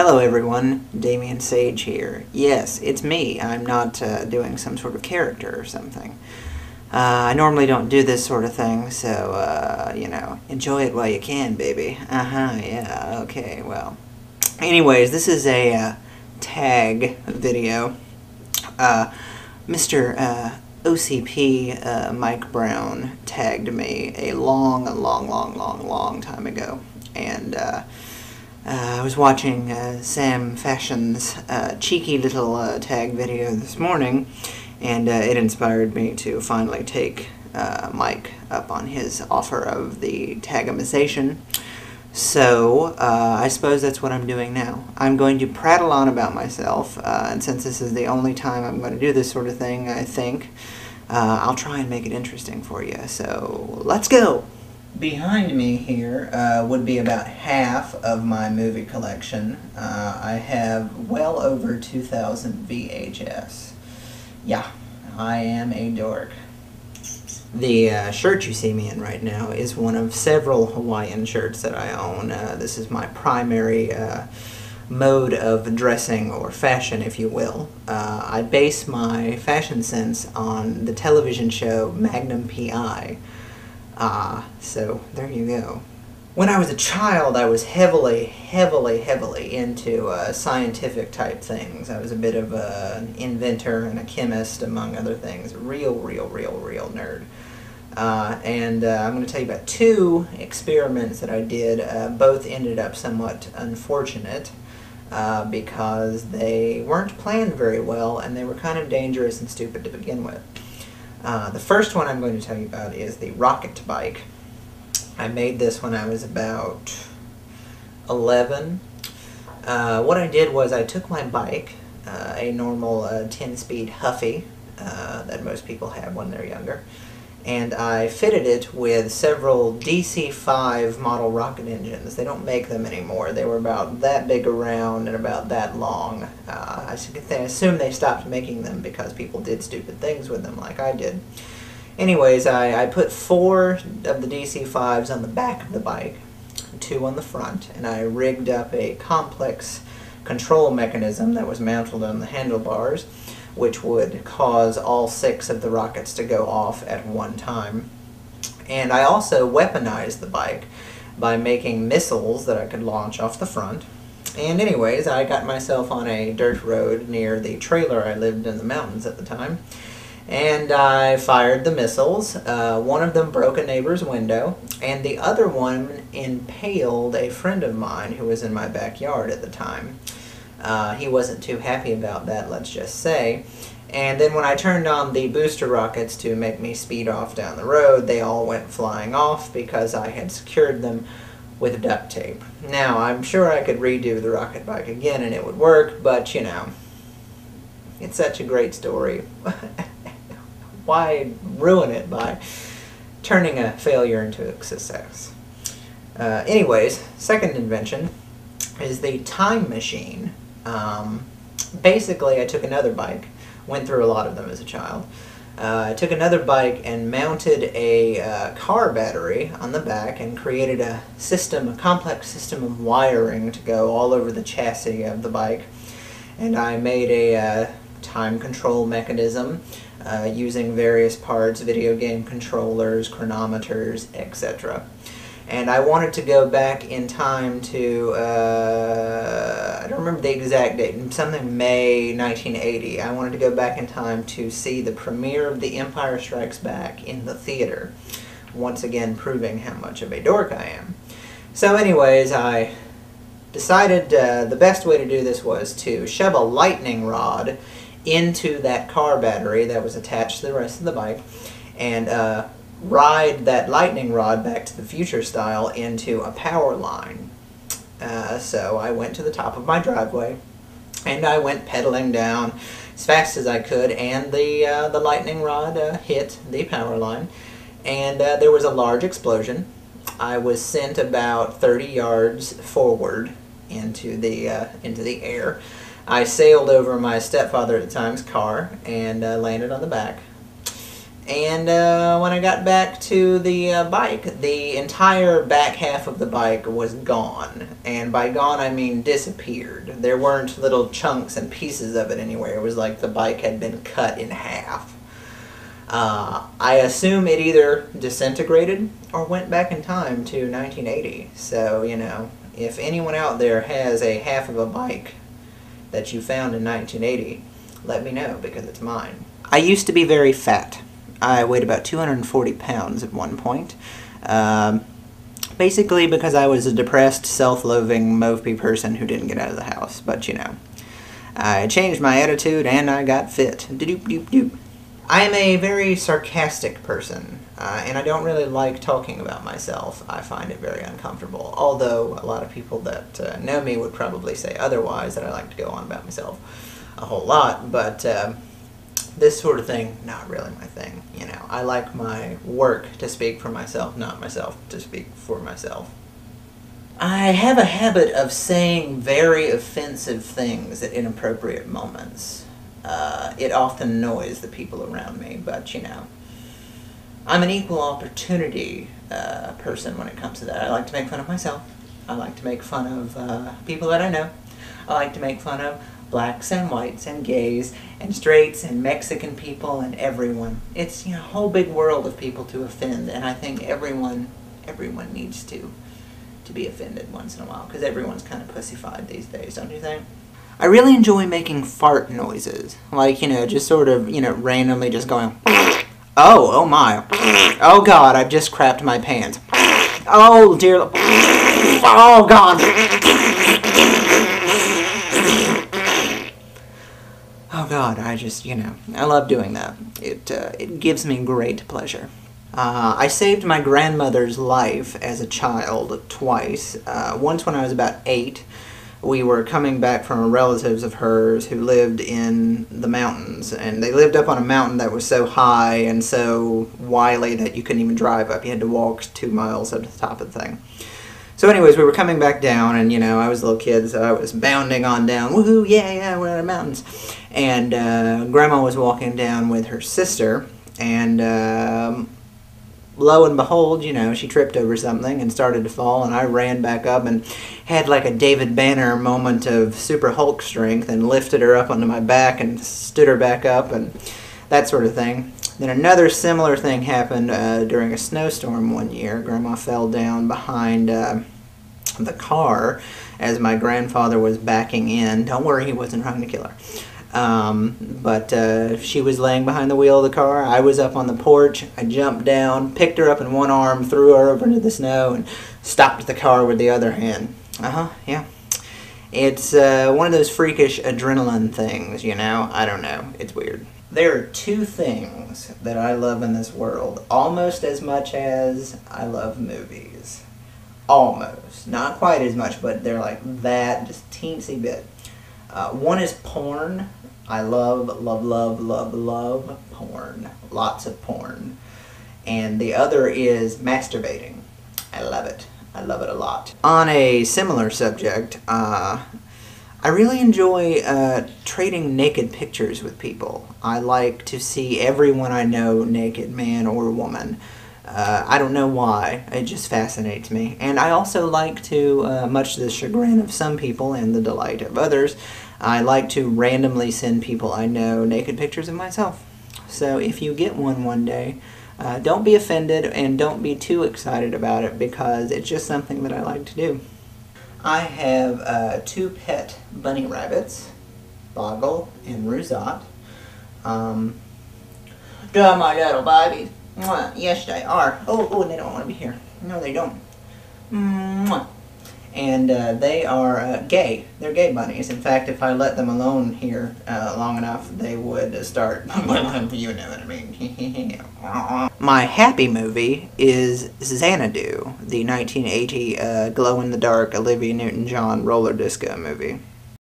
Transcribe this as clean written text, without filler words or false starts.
Hello everyone, Damien Sage here. Yes, it's me. I'm not doing some sort of character or something. I normally don't do this sort of thing, so, you know, enjoy it while you can, baby. Yeah, okay, well. Anyways, this is a tag video. Mr. OCP Mike Brown tagged me a long time ago, and I was watching Samsfashion's cheeky little tag video this morning, and it inspired me to finally take Mike up on his offer of the tagamization. So, I suppose that's what I'm doing now. I'm going to prattle on about myself, and since this is the only time I'm going to do this sort of thing, I think, I'll try and make it interesting for you. So, let's go! Behind me here would be about half of my movie collection. I have well over 2,000 VHS. Yeah, I am a dork. The shirt you see me in right now is one of several Hawaiian shirts that I own. This is my primary mode of dressing, or fashion, if you will. I base my fashion sense on the television show Magnum P.I. So there you go. When I was a child, I was heavily into scientific type things. I was a bit of an inventor and a chemist, among other things. Real nerd. And I'm going to tell you about two experiments that I did. Both ended up somewhat unfortunate because they weren't planned very well, and they were kind of dangerous and stupid to begin with. The first one I'm going to tell you about is the rocket bike. I made this when I was about 11. What I did was I took my bike, a normal 10-speed Huffy that most people have when they're younger, and I fitted it with several DC-5 model rocket engines. They don't make them anymore. They were about that big around and about that long. I assume they stopped making them because people did stupid things with them like I did. Anyways, I put 4 of the DC-5s on the back of the bike, 2 on the front, and I rigged up a complex control mechanism that was mounted on the handlebars, which would cause all 6 of the rockets to go off at one time. And I also weaponized the bike by making missiles that I could launch off the front. And anyways, I got myself on a dirt road near the trailer I lived in the mountains at the time, and I fired the missiles. One of them broke a neighbor's window, and the other one impaled a friend of mine who was in my backyard at the time. He wasn't too happy about that, let's just say. And then when I turned on the booster rockets to make me speed off down the road, they all went flying off because I had secured them with duct tape. Now, I'm sure I could redo the rocket bike again and it would work, but you know, it's such a great story. Why ruin it by turning a failure into a success? Anyways, second invention is the time machine. Basically, I took another bike, went through a lot of them as a child. I took another bike and mounted a car battery on the back and created a complex system of wiring to go all over the chassis of the bike. And I made a time control mechanism using various parts, video game controllers, chronometers, etc. And I wanted to go back in time to, I don't remember the exact date, something May 1980. I wanted to go back in time to see the premiere of The Empire Strikes Back in the theater, once again proving how much of a dork I am. So anyways, I decided the best way to do this was to shove a lightning rod into that car battery that was attached to the rest of the bike, and ride that lightning rod back to the future style into a power line. So I went to the top of my driveway, and I went pedaling down as fast as I could, and the lightning rod hit the power line, and there was a large explosion. I was sent about 30 yards forward into the air. I sailed over my stepfather at the time's car and landed on the back. And when I got back to the bike, the entire back half of the bike was gone. And by gone, I mean disappeared. There weren't little chunks and pieces of it anywhere. It was like the bike had been cut in half. I assume it either disintegrated or went back in time to 1980. So, you know, if anyone out there has a half of a bike that you found in 1980, let me know, because it's mine. I used to be very fat. I weighed about 240 pounds at one point. Basically because I was a depressed, self-loathing, mopey person who didn't get out of the house. But, you know, I changed my attitude and I got fit. Doop-doop-doop. I am a very sarcastic person, and I don't really like talking about myself. I find it very uncomfortable, although a lot of people that know me would probably say otherwise, that I like to go on about myself a whole lot, but this sort of thing, not really my thing. You know, I like my work to speak for myself, not myself to speak for myself. I have a habit of saying very offensive things at inappropriate moments. It often annoys the people around me, but, you know, I'm an equal opportunity person when it comes to that. I like to make fun of myself. I like to make fun of people that I know. I like to make fun of blacks and whites and gays and straights and Mexican people and everyone. It's, you know, a whole big world of people to offend, and I think everyone needs to be offended once in a while, because everyone's kind of pussified these days, don't you think? I really enjoy making fart noises. Like, you know, just sort of, you know, randomly just going, oh my, oh God, I've just crapped my pants. Oh dear, oh God. Oh God, I just, you know, I love doing that. It gives me great pleasure. I saved my grandmother's life as a child twice. Once when I was about 8. We were coming back from relatives of hers who lived in the mountains, and they lived up on a mountain that was so high and so wily that you couldn't even drive up. You had to walk 2 miles up to the top of the thing. So anyways, we were coming back down, and, you know, I was a little kid, so I was bounding on down. Woohoo, yeah, we're in the mountains. And Grandma was walking down with her sister, and lo and behold, you know, she tripped over something and started to fall, and I ran back up and had like a David Banner moment of super Hulk strength and lifted her up onto my back and stood her back up and that sort of thing. Then another similar thing happened during a snowstorm one year. Grandma fell down behind the car as my grandfather was backing in. Don't worry, he wasn't trying to kill her. But she was laying behind the wheel of the car. I was up on the porch. I jumped down, picked her up in one arm, threw her over into the snow, and stopped the car with the other hand. Yeah. It's one of those freakish adrenaline things, you know? I don't know. It's weird. There are 2 things that I love in this world, almost as much as I love movies. Almost. Not quite as much, but they're like that, just teensy bit. One is porn. I love porn. Lots of porn. And the other is masturbating. I love it. I love it a lot. On a similar subject, I really enjoy trading naked pictures with people. I like to see everyone I know naked, man or woman. I don't know why. It just fascinates me. And I also like to, much to the chagrin of some people and the delight of others, I like to randomly send people I know naked pictures of myself. So if you get one day, don't be offended and don't be too excited about it, because it's just something that I like to do. I have 2 pet bunny rabbits, Boggle and Rosette. They're my little babies. Mwah. Yes, they are. Oh, and they don't want to be here. No, they don't. Mwah. And they are gay. They're gay bunnies. In fact, if I let them alone here long enough, they would start, you know what I mean. My happy movie is Xanadu, the 1980 glow-in-the-dark Olivia Newton-John roller disco movie.